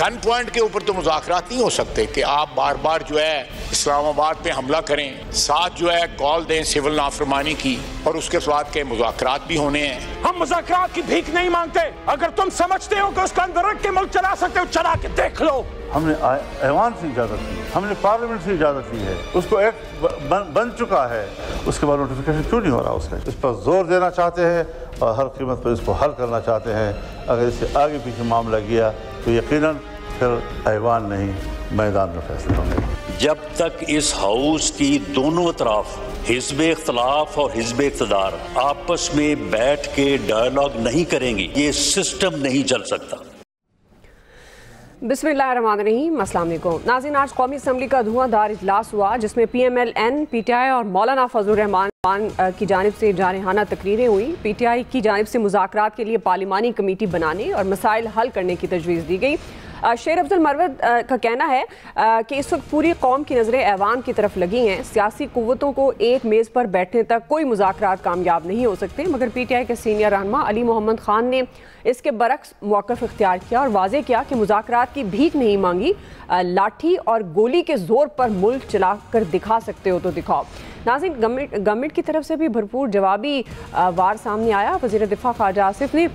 گن point کے اوپر تو مذاکرات نہیں ہو سکتے کہ آپ بار بار جو ہے اسلام آباد پہ حملہ کریں، ساتھ جو ہے کال دیں سول نافرمانی کی، اور اس کے بعد کے مذاکرات بھی ہونے ہیں۔ ہم مذاکرات کی بھیک نہیں مانگتے، اگر تم سمجھتے ہو کہ اس کا اندر رکھ کے ملک چلا سکتے ہو چلا کے دیکھ لو۔ ہم نے ایوان سے اجازت لی، ہم نے پارلیمنٹ سے اجازت لی ہے، اس کو ایکٹ بن چکا ہے، اس کے بعد نوٹیفیکیشن کیوں نہیں ہو رہا؟ اس پر زور دینا چاہتے ہیں اور ہر قیمت پر اس کو حل کرنا چاہتے ہیں۔ اگر اس سے آگے پیچھے معاملہ گیا تو یقیناً پھر ایوان نہیں میدان میں فیصلے ہوں گے۔ جب تک اس ہاؤس کی دونوں اطراف حزب اختلاف اور حزب اقتدار آپس میں بیٹھ کے ڈائیلاگ نہیں کریں گی، یہ سسٹم نہیں چل سکتا۔ بسم اللہ الرحمن الرحیم، السلام علیکم ناظرین۔ آج قومی اسمبلی کا دھواں دھار اجلاس ہوا جس میں P M L N, P T I اور مولانا فضل الرحمان کی جانب سے جارحانہ تقریریں ہوئیں۔ پی ٹی آئی کی جانب سے مذاکرات کے لیے پارلیمانی کمیٹی بنانے اور مسائل حل کرنے کی تجویز دی گئی۔ شیر افضل مروت کا کہنا ہے کہ اس وقت پوری قوم کی نظریں ایوان کی طرف لگی ہیں، سیاسی قوتوں کو ایک میز پر بیٹھنے تک کوئی مذاکرات کامیاب نہیں ہو سکتے، مگر پی ٹی آئی کے سینئر رہنما علی محمد خان نے اس کے برعکس موقف اختیار کیا اور واضح کیا کہ مذاکرات کی بھیک نہیں مانگی، لاٹھی اور گولی کے زور پر ملک چلا کر دکھا سکتے ہو تو دکھاؤ۔ ناظرین، گورنمنٹ کی طرف سے بھی بھرپور جوابی وار سامنے آیا۔ وزیر دفاع خواجہ آصف نے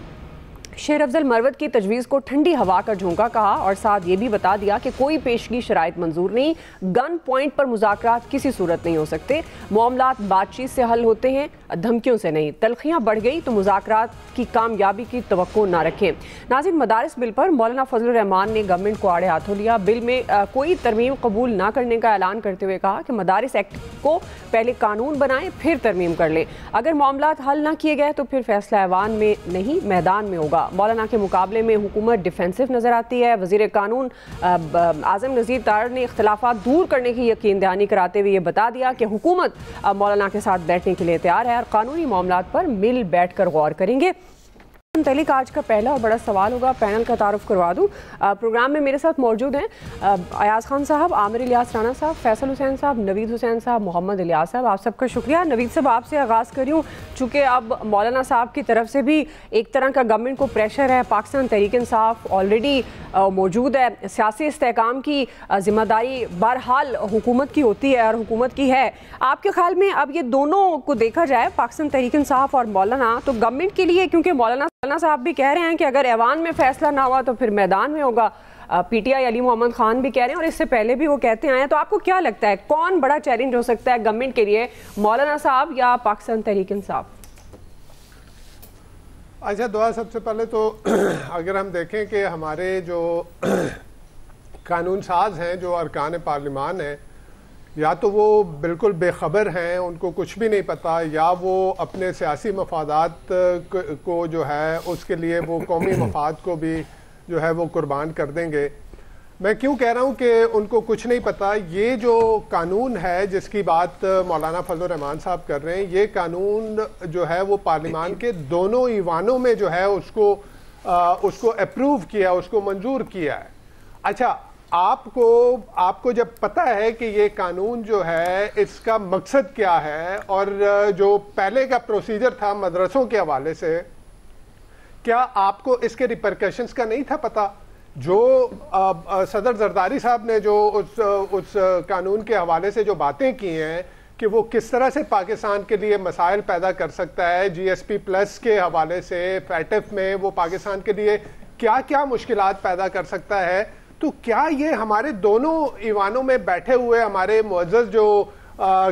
شیر افضل مروت کی تجویز کو ٹھنڈی ہوا کا جھونکا کہا اور ساتھ یہ بھی بتا دیا کہ کوئی پیشگی شرائط منظور نہیں، گن پوائنٹ پر مذاکرات کسی صورت نہیں ہو سکتے، معاملات بات چیت سے حل ہوتے ہیں، دھمکیوں سے نہیں۔ تلخیاں بڑھ گئی تو مذاکرات کی کامیابی کی توقع نہ رکھیں۔ ناظرین، مدارس بل پر مولانا فضل الرحمان نے گورنمنٹ کو آڑے ہاتھوں لیا۔ بل میں کوئی ترمیم قبول نہ کرنے کا اعلان کرتے ہوئے کہا کہ مدارس ایکٹ کو پہلے قانون بنائیں پھر ترمیم کر لیں، اگر معاملات حل نہ کیے گئے تو پھر فیصلہ ایوان میں نہیں میدان میں ہوگا۔ مولانا کے مقابلے میں حکومت ڈیفینسو نظر آتی ہے۔ وزیر قانون اعظم نذیر تار نے اختلافات دور کرنے کی یقین دہانی کراتے ہوئے یہ بتا دیا کہ حکومت مولانا کے ساتھ بیٹھنے کے لیے تیار ہے اور قانونی معاملات پر مل بیٹھ کر غور کریں گے۔ متعلق آج کا پہلا اور بڑا سوال ہوگا، پینل کا تعارف کروا دوں۔ پروگرام میں میرے ساتھ موجود ہیں ایاز خان صاحب، عامر الیاس رانا صاحب، فیصل حسین صاحب، نوید حسین صاحب، محمد الیاس صاحب، آپ سب کا شکریہ۔ نوید صاحب، آپ سے آغاز کر رہی ہوں، چونکہ اب مولانا صاحب کی طرف سے بھی ایک طرح کا گورنمنٹ کو پریشر ہے، پاکستان تحریک انصاف آلریڈی موجود ہے، سیاسی استحکام کی ذمہ داری بہرحال حکومت کی ہوتی ہے اور حکومت کی ہے۔ آپ کے خیال میں اب یہ دونوں کو دیکھا جائے، پاکستان تحریک انصاف اور مولانا، تو گورنمنٹ کے لیے، کیونکہ مولانا صاحب بھی کہہ رہے ہیں کہ اگر ایوان میں فیصلہ نہ ہوا تو پھر میدان میں ہوگا، پی ٹی آئی علی محمد خان بھی کہہ رہے ہیں اور اس سے پہلے بھی وہ کہتے آئے ہیں، تو آپ کو کیا لگتا ہے کون بڑا چیلنج ہو سکتا ہے گورنمنٹ کے لیے، مولانا صاحب یا پاکستان تحریک انصاف؟ اچھا، دعا سب سے پہلے تو اگر ہم دیکھیں کہ ہمارے جو قانون ساز ہیں، جو ارکان پارلیمان ہیں، یا تو وہ بالکل بے خبر ہیں، ان کو کچھ بھی نہیں پتہ، یا وہ اپنے سیاسی مفادات کو جو ہے اس کے لیے وہ قومی مفاد کو بھی جو ہے وہ قربان کر دیں گے۔ میں کیوں کہہ رہا ہوں کہ ان کو کچھ نہیں پتہ؟ یہ جو قانون ہے جس کی بات مولانا فضل الرحمان صاحب کر رہے ہیں، یہ قانون جو ہے وہ پارلیمان کے دونوں ایوانوں میں جو ہے اس کو اپروو کیا، اس کو منظور کیا ہے۔ اچھا، آپ کو جب پتہ ہے کہ یہ قانون جو ہے اس کا مقصد کیا ہے، اور جو پہلے کا پروسیجر تھا مدرسوں کے حوالے سے، کیا آپ کو اس کے ریپرکشنز کا نہیں تھا پتہ؟ جو صدر زرداری صاحب نے جو اس قانون کے حوالے سے جو باتیں کی ہیں کہ وہ کس طرح سے پاکستان کے لیے مسائل پیدا کر سکتا ہے، جی ایس پی پلس کے حوالے سے فیٹف میں وہ پاکستان کے لیے کیا کیا مشکلات پیدا کر سکتا ہے، تو کیا یہ ہمارے دونوں ایوانوں میں بیٹھے ہوئے ہمارے معزز جو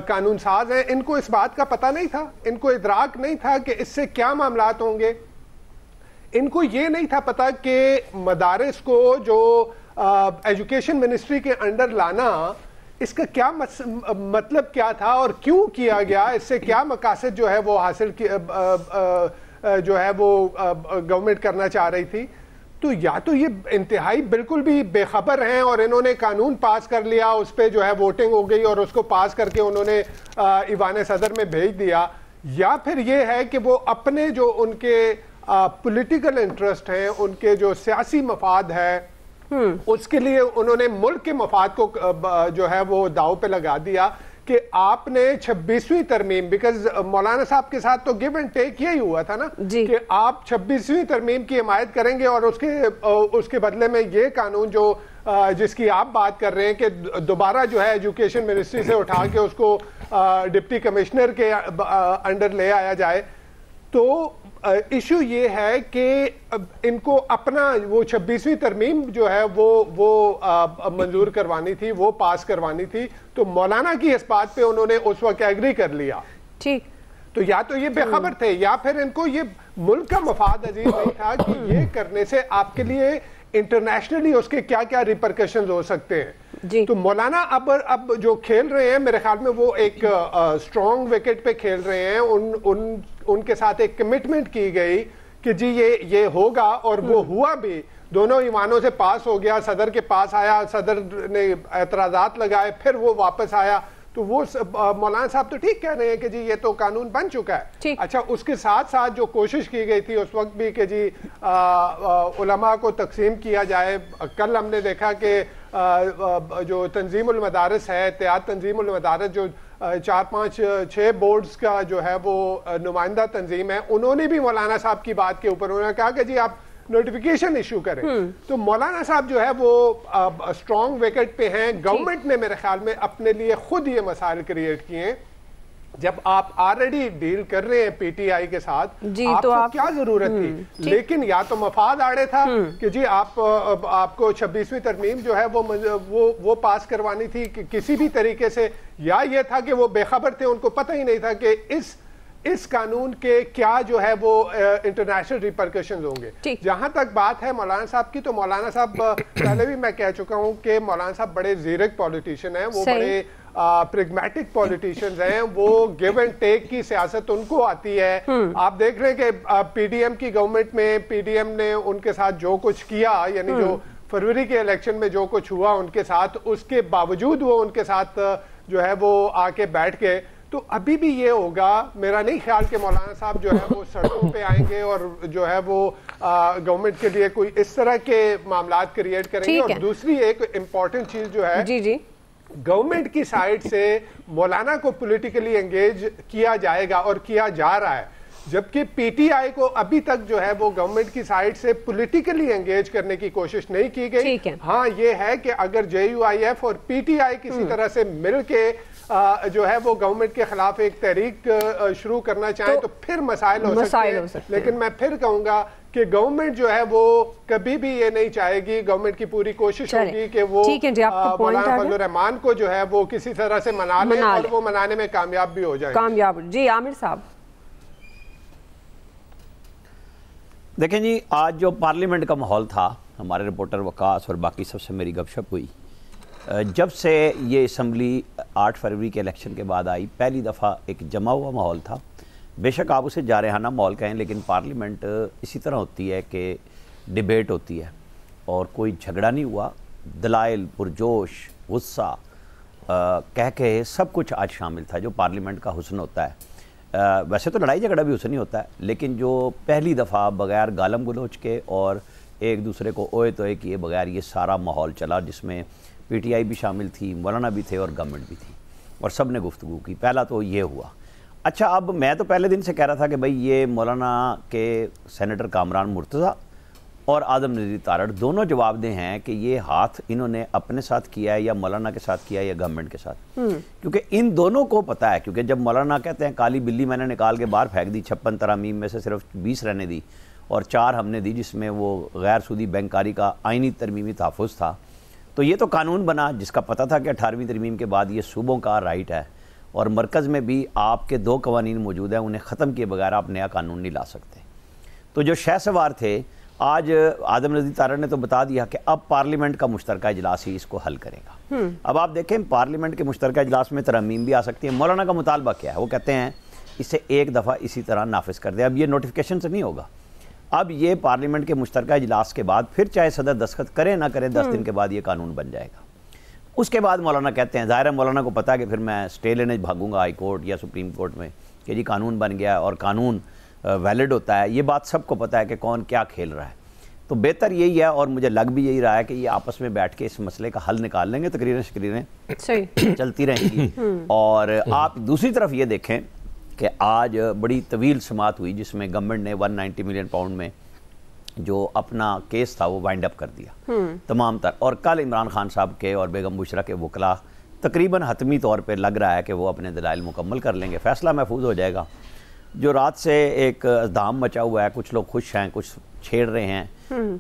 قانون ساز ہیں، ان کو اس بات کا پتہ نہیں تھا؟ ان کو ادراک نہیں تھا کہ اس سے کیا معاملات ہوں گے؟ ان کو یہ نہیں تھا پتہ کہ مدارس کو جو ایجوکیشن منسٹری کے انڈر لانا، اس کا کیا مطلب کیا تھا اور کیوں کیا گیا، اس سے کیا مقاصد جو ہے وہ حاصل جو ہے وہ گورنمنٹ کرنا چاہ رہی تھی؟ تو یا تو یہ انتہائی بالکل بھی بے خبر ہیں اور انہوں نے قانون پاس کر لیا، اس پہ جو ہے ووٹنگ ہو گئی اور اس کو پاس کر کے انہوں نے ایوان صدر میں بھیج دیا، یا پھر یہ ہے کہ وہ اپنے جو ان کے پولیٹیکل انٹرسٹ ہیں، ان کے جو سیاسی مفاد ہے، اس کے لیے انہوں نے ملک کے مفاد کو جو ہے وہ داؤ پہ لگا دیا کہ آپ نے 26ویں ترمیم، بیکاز مولانا صاحب کے ساتھ تو گیو اینڈ ٹیک یہی ہوا تھا نا کہ آپ 26ویں ترمیم کی حمایت کریں گے اور اس کے بدلے میں یہ قانون جو جس کی آپ بات کر رہے ہیں کہ دوبارہ جو ہے ایجوکیشن منسٹری سے اٹھا کے اس کو ڈپٹی کمشنر کے انڈر لے آیا جائے. تو ایشو یہ ہے کہ ان کو اپنا وہ 26ویں ترمیم جو ہے وہ منظور کروانی تھی، وہ پاس کروانی تھی. تو مولانا کی اس بات پہ انہوں نے اس وقت ایگری کر لیا. ٹھیک، تو یا تو یہ بے خبر تھے یا پھر ان کو یہ ملک کا مفاد عزیز نہیں تھا کہ یہ کرنے سے آپ کے لیے انٹرنیشنلی اس کے کیا کیا ریپرکشنز ہو سکتے ہیں. تو مولانا اب جو کھیل رہے ہیں میرے خیال میں وہ ایک اسٹرانگ وکٹ پہ کھیل رہے ہیں. ان کے ساتھ ایک کمٹمنٹ کی گئی کہ جی یہ ہوگا، اور وہ ہوا بھی. دونوں ایوانوں سے پاس ہو گیا، صدر کے پاس آیا، صدر نے اعتراضات لگائے، پھر وہ واپس آیا. تو وہ مولانا صاحب تو ٹھیک کہہ رہے ہیں کہ جی یہ تو قانون بن چکا ہے. اچھا، اس کے ساتھ ساتھ جو کوشش کی گئی تھی اس وقت بھی کہ جی علماء کو تقسیم کیا جائے. کل ہم نے دیکھا کہ جو تنظیم المدارس ہے، اتحاد تنظیم المدارس، جو 4-5-6 بورڈز کا جو ہے وہ نمائندہ تنظیم ہے، انہوں نے بھی مولانا صاحب کی بات کے اوپر انہوں نے کہا کہ جی آپ نوٹیفیکیشن ایشو کریں. تو مولانا صاحب جو ہے وہ اسٹرانگ وکٹ پہ ہیں. گورنمنٹ نے میرے خیال میں اپنے لیے خود یہ مسائل کریٹ کیے ہیں. جب آپ آلریڈی ڈیل کر رہے ہیں پی ٹی آئی کے ساتھ، آپ کو کیا ضرورت تھی؟ لیکن یا تو مفاد آڑے تھا کہ جی آپ کو 26ویں ترمیم جو ہے وہ پاس کروانی تھی کسی بھی طریقے سے، یا یہ تھا کہ وہ بے خبر تھے، ان کو پتہ ہی نہیں تھا کہ اس قانون کے کیا جو ہے وہ انٹرنیشنل ریپرکشنز ہوں گے. جہاں تک بات ہے مولانا صاحب کی، تو مولانا صاحب پہلے بھی میں کہہ چکا ہوں کہ مولانا صاحب بڑے زیرک پولیٹیشین ہیں، وہ بڑے پریگمیٹک پولیٹیشینز ہیں. وہ گیو اینڈ ٹیک کی سیاست ان کو آتی ہے. آپ دیکھ رہے ہیں کہ پی ڈی ایم کی گورنمنٹ میں پی ڈی ایم نے ان کے ساتھ جو کچھ کیا، یعنی جو فروری کے الیکشن میں جو کچھ ہوا ان کے ساتھ، اس کے باوجود وہ ان کے ساتھ جو ہے وہ آ کے بیٹھ گئے. تو ابھی بھی یہ ہوگا. میرا نہیں خیال کہ مولانا صاحب جو ہے وہ سڑکوں پہ آئیں گے اور جو ہے وہ گورنمنٹ کے لیے کوئی اس طرح کے معاملات کریٹ کریں گے. اور دوسری ایک امپورٹنٹ چیز جو ہے، گورنمنٹ کی سائڈ سے مولانا کو پولیٹیکلی انگیج کیا جائے گا اور کیا جا رہا ہے، جبکہ پی ٹی آئی کو ابھی تک جو ہے وہ گورنمنٹ کی سائڈ سے پولیٹیکلی انگیج کرنے کی کوشش نہیں کی گئی. ہاں یہ ہے کہ اگر جے یو آئی ایف اور پی ٹی آئی کسی طرح سے مل کے جو ہے وہ گورنمنٹ کے خلاف ایک تحریک شروع کرنا چاہیں تو پھر مسائل ہو سکتے ہیں. لیکن میں پھر کہوں گا کہ گورنمنٹ جو ہے وہ کبھی بھی یہ نہیں چاہے گی. گورنمنٹ کی پوری کوشش ہوگی کہ وہ مولانا فضل الرحمان کو جو ہے وہ کسی طرح سے منا لیں اور وہ منانے میں کامیاب بھی ہو جائے. جی عامر صاحب دیکھیں جی، آج جو پارلیمنٹ کا ماحول تھا، ہمارے رپورٹر وقاص اور باقی سب سے میری گپ شپ ہوئی. جب سے یہ اسمبلی 8 فروری کے الیکشن کے بعد آئی، پہلی دفعہ ایک جمع ہوا ماحول تھا. بے شک آپ اسے جارحانہ ماحول کہیں، لیکن پارلیمنٹ اسی طرح ہوتی ہے کہ ڈیبیٹ ہوتی ہے اور کوئی جھگڑا نہیں ہوا. دلائل، پرجوش، غصہ، کہہ کے سب کچھ آج شامل تھا، جو پارلیمنٹ کا حسن ہوتا ہے. ویسے تو لڑائی جھگڑا بھی حسن ہی ہوتا ہے، لیکن جو پہلی دفعہ بغیر گالم گلوچ کے اور ایک دوسرے کو اوئے توئے کیے بغیر یہ سارا ماحول چلا، جس میں پی ٹی آئی بھی شامل تھی، مولانا بھی تھے اور گورنمنٹ بھی تھی، اور سب نے گفتگو کی. پہلا تو یہ ہوا. اچھا، اب میں تو پہلے دن سے کہہ رہا تھا کہ بھئی یہ مولانا کے سینیٹر کامران مرتضیٰ اور آدم نذیر تارڑ دونوں جواب دہ ہیں کہ یہ ہاتھ انہوں نے اپنے ساتھ کیا ہے یا مولانا کے ساتھ کیا ہے یا گورنمنٹ کے ساتھ. کیونکہ ان دونوں کو پتہ ہے، کیونکہ جب مولانا کہتے ہیں کالی بلی میں نے نکال کے باہر پھینک دی، 56 ترامیم میں سے صرف 20 رہنے دی اور 4 ہم نے دی جس میں وہ غیر سودی بینکاری کا آئینی ترمیمی تحفظ تھا، تو یہ تو قانون بنا جس کا پتہ تھا کہ 18ویں ترمیم کے بعد یہ صوبوں کا رائٹ ہے اور مرکز میں بھی آپ کے 2 قوانین موجود ہیں، انہیں ختم کیے بغیر آپ نیا قانون نہیں لا سکتے. تو جو شہ سوار تھے، آج آدم نذیر تارڑ نے تو بتا دیا کہ اب پارلیمنٹ کا مشترکہ اجلاس ہی اس کو حل کرے گا. اب آپ دیکھیں پارلیمنٹ کے مشترکہ اجلاس میں ترامیم بھی آ سکتی ہیں. مولانا کا مطالبہ کیا ہے؟ وہ کہتے ہیں اسے ایک دفعہ اسی طرح نافذ کر دیں. اب یہ نوٹیفیکیشن سے نہیں ہوگا، اب یہ پارلیمنٹ کے مشترکہ اجلاس کے بعد پھر چاہے صدر دستخط کرے نہ کرے 10 دن کے بعد یہ قانون بن جائے گا. اس کے بعد مولانا کہتے ہیں، ظاہر ہے مولانا کو پتا ہے کہ پھر میں اسٹے لینے بھاگوں گا ہائی کورٹ یا سپریم کورٹ میں کہ جی قانون بن گیا اور قانون ویلڈ ہوتا ہے. یہ بات سب کو پتا ہے کہ کون کیا کھیل رہا ہے. تو بہتر یہی ہے اور مجھے لگ بھی یہی رہا ہے کہ یہ آپس میں بیٹھ کے اس مسئلے کا حل نکال لیں گے، تقریریں چلتی رہیں گی۔ اور آپ دوسری طرف یہ دیکھیں کہ آج بڑی طویل سماعت ہوئی جس میں گورنمنٹ نے 190 ملین پاؤنڈ میں جو اپنا کیس تھا وہ وائنڈ اپ کر دیا تمام تر، اور کل عمران خان صاحب کے اور بیگم بشرا کے وکلاء تقریباً حتمی طور پہ لگ رہا ہے کہ وہ اپنے دلائل مکمل کر لیں گے، فیصلہ محفوظ ہو جائے گا۔ جو رات سے ایک ازدحام مچا ہوا ہے، کچھ لوگ خوش ہیں، کچھ چھیڑ رہے ہیں،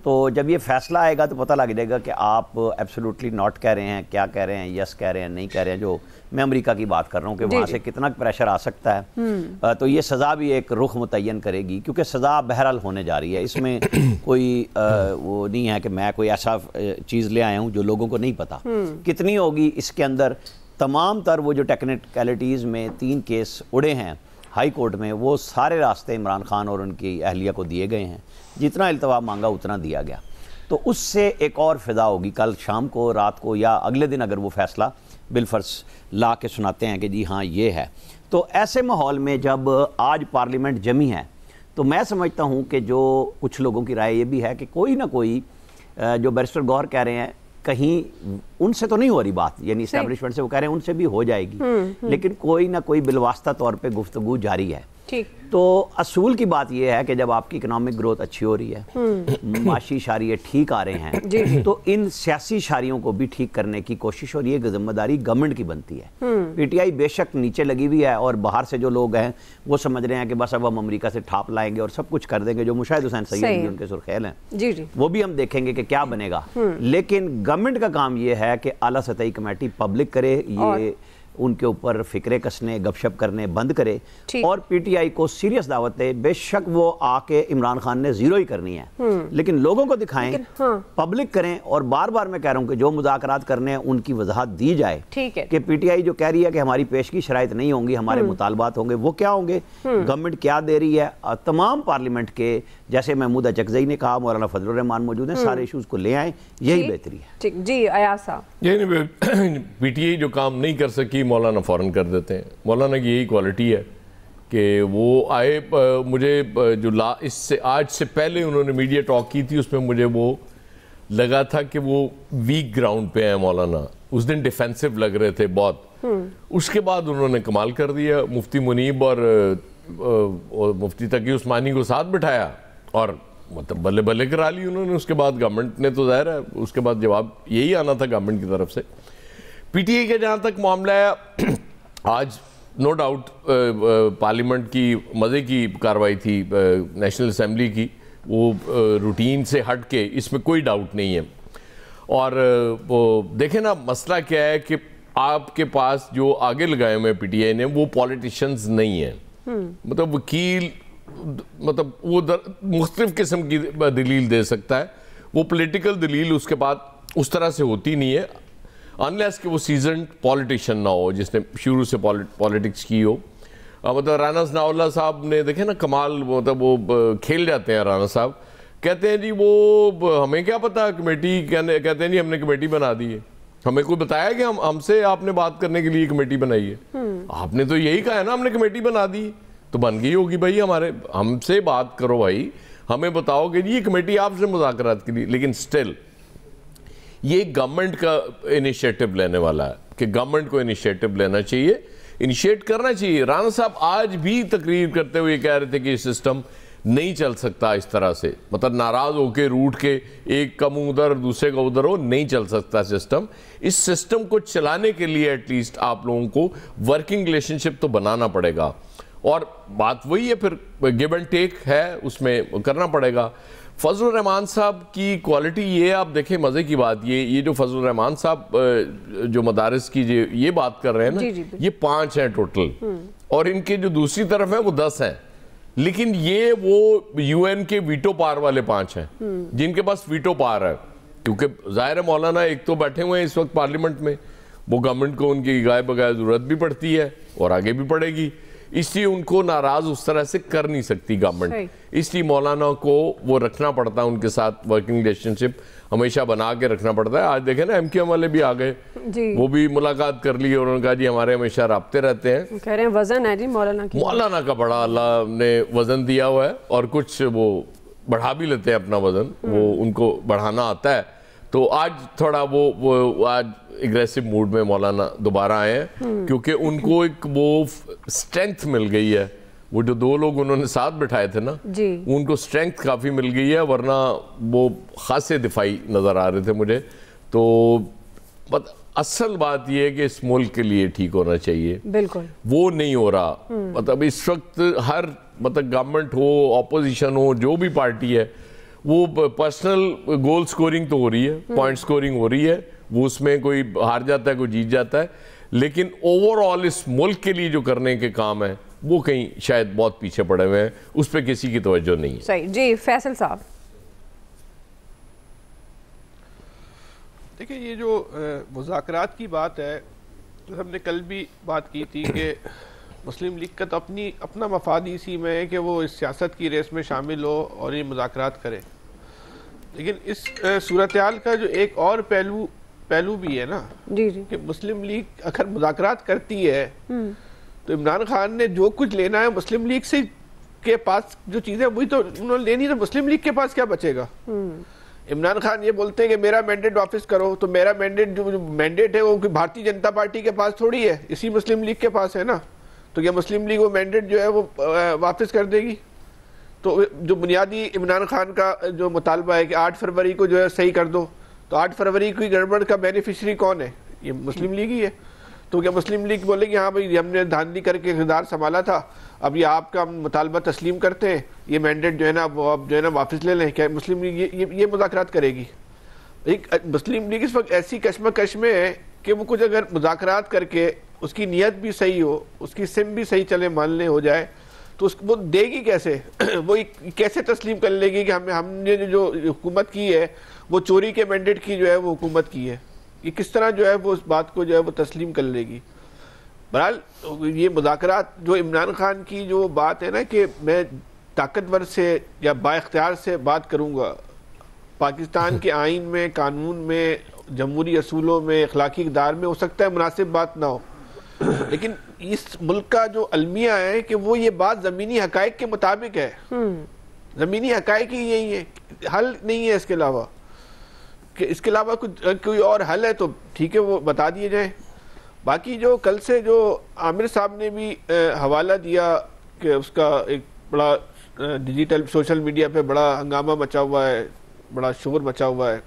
تو جب یہ فیصلہ آئے گا تو پتہ لگ جائے گا کہ آپ ایبسولوٹلی ناٹ کہہ رہے ہیں، کیا کہہ رہے ہیں، یس کہہ رہے ہیں، نہیں کہہ رہے ہیں۔ جو میں امریکہ کی بات کر رہا ہوں کہ وہاں سے کتنا پریشر آ سکتا ہے، تو یہ سزا بھی ایک رخ متعین کرے گی، کیونکہ سزا بہرحال ہونے جا رہی ہے۔ اس میں کوئی وہ نہیں ہے کہ میں کوئی ایسا چیز لے آیا ہوں جو لوگوں کو نہیں پتا کتنی ہوگی۔ اس کے اندر تمام تر وہ جو ٹیکنیکلٹیز میں 3 کیس اڑے ہیں ہائی کورٹ میں، وہ سارے راستے عمران خان اور ان کی اہلیہ کو دیے گئے ہیں، جتنا التوا مانگا اتنا دیا گیا۔ تو اس سے ایک اور فضا ہوگی کل شام کو، رات کو، یا اگلے دن اگر وہ فیصلہ بالفرض لا کے سناتے ہیں کہ جی ہاں یہ ہے۔ تو ایسے ماحول میں جب آج پارلیمنٹ جمی ہے تو میں سمجھتا ہوں کہ جو کچھ لوگوں کی رائے یہ بھی ہے کہ کوئی نہ کوئی جو بیرسٹر گوہر کہہ رہے ہیں، کہیں ان سے تو نہیں ہو رہی بات، یعنی اسٹیبلشمنٹ سے وہ کہہ رہے ہیں ان سے بھی ہو جائے گی، لیکن کوئی نہ کوئی بالواسطہ طور پہ گفتگو جاری ہے۔ تو اصول کی بات یہ ہے کہ جب آپ کی اکنامک گروتھ اچھی ہو رہی ہے، معاشی اشاریے ٹھیک آ رہے ہیں، تو ان سیاسی اشاریوں کو بھی ٹھیک کرنے کی کوشش ہو رہی ہے، ذمہ داری گورنمنٹ کی بنتی ہے۔ پی ٹی آئی بے شک نیچے لگی ہوئی ہے اور باہر سے جو لوگ ہیں وہ سمجھ رہے ہیں کہ بس اب ہم امریکہ سے ٹھاپ لائیں گے اور سب کچھ کر دیں گے، جو مشاہد حسین سید بھی ان کے سرخیل ہیں، وہ بھی ہم دیکھیں گے کہ کیا بنے گا۔ لیکن گورنمنٹ کا کام یہ ہے کہ اعلیٰ سطحی کمیٹی پبلک کرے، یہ ان کے اوپر فکرے کسنے، گپ شپ کرنے بند کرے، اور پی ٹی آئی کو سیریس دعوت دے۔ بے شک وہ آ کے عمران خان نے زیرو ہی کرنی ہے، لیکن لوگوں کو دکھائیں، پبلک کریں، اور بار بار میں کہہ رہا ہوں کہ جو مذاکرات کرنے ہیں ان کی وضاحت دی جائے کہ پی ٹی آئی جو کہہ رہی ہے کہ ہماری پیشگی شرائط نہیں ہوں گی، ہمارے مطالبات ہوں گے، وہ کیا ہوں گے، گورنمنٹ کیا دے رہی ہے۔ تمام پارلیمنٹ کے، جیسے محمود اچکزئی نے کہا، مولانا فضل الرحمان موجود ہیں، سارے ایشوز کو لے آئیں، یہی بہتری ہے۔ جی ایاز صاحب، پی ٹی آئی جو کام نہیں کر سکی مولانا فوراً کر دیتے ہیں۔ مولانا کی یہی کوالٹی ہے کہ وہ آئے، مجھے جو اس سے آج سے پہلے انہوں نے میڈیا ٹاک کی تھی، اس میں مجھے وہ لگا تھا کہ وہ ویک گراؤنڈ پہ ہیں مولانا، اس دن ڈیفینسو لگ رہے تھے بہت۔ اس کے بعد انہوں نے کمال کر دیا، مفتی منیب اور مفتی تقی عثمانی کو ساتھ بٹھایا اور مطلب بلے بلے کرا لی انہوں نے۔ اس کے بعد گورنمنٹ نے تو ظاہر ہے اس کے بعد جواب یہی آنا تھا گورنمنٹ کی طرف سے۔ پی ٹی آئی کا جہاں تک معاملہ ہے، آج نو ڈاؤٹ پارلیمنٹ کی مزے کی کاروائی تھی نیشنل اسمبلی کی، وہ روٹین سے ہٹ کے، اس میں کوئی ڈاؤٹ نہیں ہے۔ اور وہ دیکھیں نا مسئلہ کیا ہے کہ آپ کے پاس جو آگے لگائے ہوئے پی ٹی آئی نے وہ پولیٹیشنز نہیں ہیں، مطلب وکیل، مطلب وہ مختلف قسم کی دلیل دے سکتا ہے، وہ پولیٹیکل دلیل اس کے بعد اس طرح سے ہوتی نہیں ہے انلیس کہ وہ سیزنڈ پولیٹیشن نہ ہو جس نے شروع سے پولیٹکس کی ہو۔ مطلب رانا ثناء اللہ صاحب نے دیکھیں نا کمال، مطلب وہ کھیل جاتے ہیں رانا صاحب، کہتے ہیں جی وہ ہمیں کیا پتا، کمیٹی کہتے ہیں جی ہم نے کمیٹی بنا دی ہے، ہمیں کوئی بتایا کہ ہم سے آپ نے بات کرنے کے لیے کمیٹی بنائی ہے، آپ نے تو یہی کہا ہے نا ہم نے کمیٹی بنا دی، تو بن گئی ہوگی بھائی، ہم سے بات کرو بھائی، ہمیں بتاؤ کہ یہ کمیٹی آپ سے مذاکرات کے لیے۔ لیکن سٹل یہ گورنمنٹ کا انیشیٹو لینے والا ہے کہ گورنمنٹ کو انیشیٹو لینا چاہیے، انیشیٹ کرنا چاہیے۔ رانا صاحب آج بھی تقریر کرتے ہوئے کہہ رہے تھے کہ یہ سسٹم نہیں چل سکتا اس طرح سے، مطلب ناراض ہو کے روٹ کے ایک کا منہ ادھر دوسرے کا ادھر ہو، نہیں چل سکتا سسٹم۔ اس سسٹم کو چلانے کے لیے ایٹ لیسٹ آپ لوگوں کو ورکنگ ریلیشن شپ تو بنانا پڑے گا، اور بات وہی ہے پھر گیو اینڈ ٹیک ہے، اس میں کرنا پڑے گا۔ فضل الرحمان صاحب کی کوالٹی یہ آپ دیکھیں، مزے کی بات یہ جو فضل الرحمان صاحب جو مدارس کی یہ بات کر رہے ہیں نا، یہ 5 ہیں ٹوٹل، اور ان کے جو دوسری طرف ہیں وہ 10 ہیں، لیکن یہ وہ یو این کے ویٹو پار والے 5 ہیں جن کے پاس ویٹو پار ہے، کیونکہ ظاہر ہے مولانا ایک تو بیٹھے ہوئے ہیں اس وقت پارلیمنٹ میں، وہ گورنمنٹ کو ان کی گائے بغیر ضرورت بھی پڑتی ہے اور آگے بھی پڑے گی، اس لیے ان کو ناراض اس طرح سے کر نہیں سکتی گورنمنٹ، اس لیے مولانا کو وہ رکھنا پڑتا ہے، ان کے ساتھ ورکنگ ریلیشن شپ ہمیشہ بنا کے رکھنا پڑتا ہے۔ آج دیکھیں نا ایم کیو ایم والے بھی آ گئے، وہ بھی ملاقات کر لی اور انہوں نے کہا جی ہمارے ہمیشہ رابطے رہتے ہیں، کہہ رہے ہیں وزن ہے جی مولانا کی، مولانا کا بڑا اللہ نے وزن دیا ہوا ہے، اور کچھ وہ بڑھا بھی لیتے ہیں اپنا وزن, وہ ان کو بڑھانا آتا ہے. تو آج تھوڑا وہ آج اگریسو موڈ میں مولانا دوبارہ آئے ہیں, کیونکہ ان کو ایک وہ اسٹرینتھ مل گئی ہے. وہ جو 2 لوگ انہوں نے ساتھ بٹھائے تھے نا, ان کو اسٹرینتھ کافی مل گئی ہے, ورنہ وہ خاصے دفاعی نظر آ رہے تھے مجھے. تو اصل بات یہ ہے کہ اس ملک کے لیے ٹھیک ہونا چاہیے, بالکل وہ نہیں ہو رہا. مطلب اس وقت ہر گورنمنٹ ہو, اپوزیشن ہو, جو بھی پارٹی ہے, وہ پرسنل گول سکورنگ تو ہو رہی ہے, پوائنٹ سکورنگ ہو رہی ہے, وہ اس میں کوئی ہار جاتا ہے, کوئی جیت جاتا ہے, لیکن اوور آل اس ملک کے لیے جو کرنے کے کام ہیں وہ کہیں شاید بہت پیچھے پڑے ہوئے ہیں, اس پہ کسی کی توجہ نہیں ہے. صحیح. جی فیصل صاحب. دیکھیں یہ جو مذاکرات کی بات ہے, ہم نے کل بھی بات کی تھی کہ مسلم لیگ کا تو اپنا مفاد اسی میں ہے کہ وہ اس سیاست کی ریس میں شامل ہو اور یہ مذاکرات کرے. لیکن اس صورتحال کا جو ایک اور پہلو بھی ہے نا, کہ مسلم لیگ اگر مذاکرات کرتی ہے تو عمران خان نے جو کچھ لینا ہے مسلم لیگ سے کے پاس جو چیزیں وہی تو انہوں نے لینی, تو مسلم لیگ کے پاس کیا بچے گا؟ عمران خان یہ بولتے ہیں کہ میرا مینڈیٹ واپس کرو, تو میرا مینڈیٹ جو مینڈیٹ ہے وہ بھارتی جنتا پارٹی کے پاس تھوڑی ہے, اسی مسلم لیگ کے پاس ہے نا. تو کیا مسلم لیگ وہ مینڈیٹ جو ہے وہ واپس کر دے گی؟ تو جو بنیادی عمران خان کا جو مطالبہ ہے کہ 8 فروری کو جو ہے صحیح کر دو, تو 8 فروری کی گڑبڑ کا بینیفیشری کون ہے؟ یہ مسلم لیگ ہی ہے. تو کیا مسلم لیگ بولے کہ ہاں بھائی ہم نے دھاندلی کر کے اقتدار سنبھالا تھا, اب یہ آپ کا مطالبہ تسلیم کرتے ہیں, یہ مینڈیٹ جو ہے نا وہ اب جو ہے نا واپس لے لیں؟ کیا مسلم لیگ یہ مذاکرات کرے گی؟ مسلم لیگ اس وقت ایسی کشمکش میں ہے کہ وہ کچھ اگر مذاکرات کر کے اس کی نیت بھی صحیح ہو, اس کی سم بھی صحیح چلے ماننے ہو جائے, تو وہ دے گی کیسے؟ وہ کیسے تسلیم کر لے گی کہ ہم نے جو حکومت کی ہے وہ چوری کے مینڈیٹ کی جو ہے وہ حکومت کی ہے؟ یہ کس طرح جو ہے وہ اس بات کو جو ہے وہ تسلیم کر لے گی؟ بہرحال یہ مذاکرات جو عمران خان کی جو بات ہے نا کہ میں طاقتور سے یا با اختیار سے بات کروں گا, پاکستان کے آئین میں, قانون میں, جمہوری اصولوں میں, اخلاقی اقدار میں ہو سکتا ہے مناسب بات نہ ہو, لیکن اس ملک کا جو المیہ ہے کہ وہ یہ بات زمینی حقائق کے مطابق ہے. زمینی حقائق ہی یہی ہے, حل نہیں ہے اس کے علاوہ. کہ اس کے علاوہ کوئی اور حل ہے تو ٹھیک ہے وہ بتا دیے جائیں. باقی جو کل سے جو عامر صاحب نے بھی حوالہ دیا کہ اس کا ایک بڑا ڈیجیٹل سوشل میڈیا پہ بڑا ہنگامہ مچا ہوا ہے, بڑا شور مچا ہوا ہے.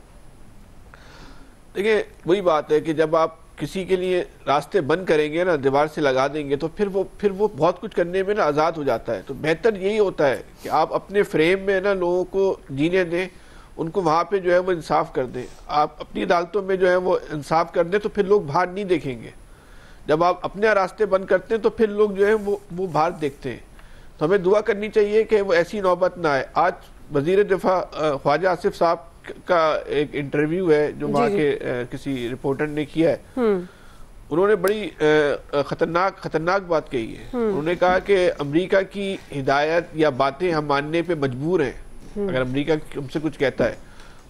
دیکھیں وہی بات ہے کہ جب آپ کسی کے لیے راستے بند کریں گے نا, دیوار سے لگا دیں گے, تو پھر وہ بہت کچھ کرنے میں نا آزاد ہو جاتا ہے. تو بہتر یہی ہوتا ہے کہ آپ اپنے فریم میں نا لوگوں کو جینے دیں, ان کو وہاں پہ جو ہے وہ انصاف کر دیں. آپ اپنی عدالتوں میں جو ہے وہ انصاف کر دیں تو پھر لوگ باہر نہیں دیکھیں گے. جب آپ اپنے راستے بند کرتے ہیں تو پھر لوگ جو ہے وہ باہر دیکھتے ہیں. تو ہمیں دعا کرنی چاہیے کہ وہ ایسی نوبت نہ آئے. آج وزیر دفاع خواجہ آصف صاحب کا ایک انٹرویو ہے جو وہاں کے کسی رپورٹر نے کیا ہے, انہوں نے بڑی خطرناک بات کہی ہے. انہوں نے کہا کہ امریکہ کی ہدایت یا باتیں ہم ماننے پہ مجبور ہیں اگر امریکہ ہم سے کچھ کہتا ہے,